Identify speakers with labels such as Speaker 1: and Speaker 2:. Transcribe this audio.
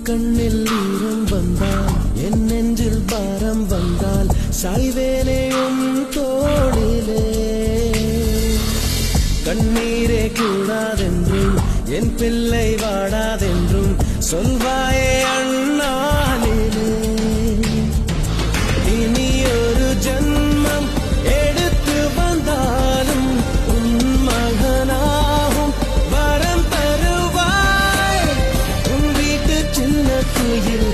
Speaker 1: கண்ணில் ஈரம் வந்தால் என் நெஞ்சில் பாரம் வந்தால் சாய்வேனேயும் தோளிலே கண்ணீரே கூடாதென்றும் என் பிள்ளை வாடாதென்றும் சொல்வாயே அண்ணாளிலே இனி ஒரு ஜன்மம் எடுத்து வந்தாலும் உன் மகனாகும் வரம் தருவாய் உன் வீட்டு சின்ன குயில்